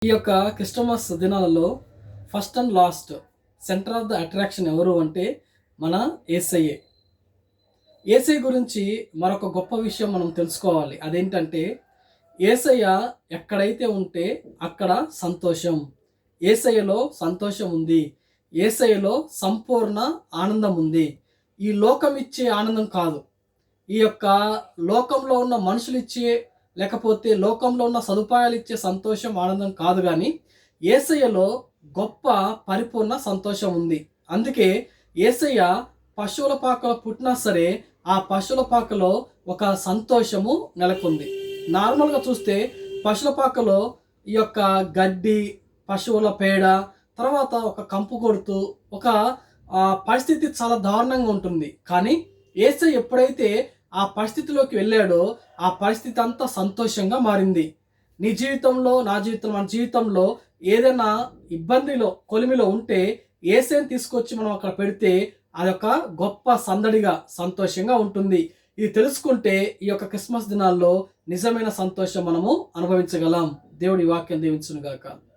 ఈ యొక్క క్రిస్టమస్ దినాలలో first and last centre of the attraction ఎవరు అంటే మన యేసయ్యే. యేసయ్య గురించి మరొక గొప్ప విషయం మనం తెలుసుకోవాలి. అదేంటంటే యేసయ్య ఎక్కడైతే ఉంటే అక్కడ సంతోషం. యేసయ్యలో సంతోషం ఉంది. యేసయ్యలో సంపూర్ణ ఆనందం ఉంది. ఈ లోకం ఇచ్చే ఆనందం కాదు. ఈ యొక్క లోకంలో ఉన్న మనుషులిచ్చే లేకపోతే లోకంలో ఉన్న సదుపాయాలు ఇచ్చే సంతోషం, ఆనందం కాదు గానీ యేసయ్యలో గొప్ప పరిపూర్ణ సంతోషం ఉంది. అందుకే యేసయ్య పశువుల పాకలో పుట్టినా సరే ఆ పశువుల పాకలో ఒక సంతోషము నెలకొంది. నార్మల్‌గా చూస్తే పశువుల పాకలో ఈ యొక్క గడ్డి, పశువుల పేడ, తర్వాత ఒక కంపు కొడుతూ ఒక పరిస్థితి చాలా దారుణంగా ఉంటుంది. కానీ యేసయ్య ఎప్పుడైతే ఆ పరిస్థితిలోకి వెళ్ళాడో ఆ పరిస్థితి అంతా సంతోషంగా మారింది. నీ జీవితంలో, నా జీవితంలో, మన జీవితంలో ఏదైనా ఇబ్బందిలో, కొలిమిలో ఉంటే యేసయ్యని తీసుకొచ్చి మనం అక్కడ పెడితే అదొక గొప్ప సందడిగా, సంతోషంగా ఉంటుంది. ఇది తెలుసుకుంటే ఈ యొక్క క్రిస్మస్ దినాల్లో నిజమైన సంతోషం మనము అనుభవించగలం. దేవుడి వాక్యం దీవించును గాక.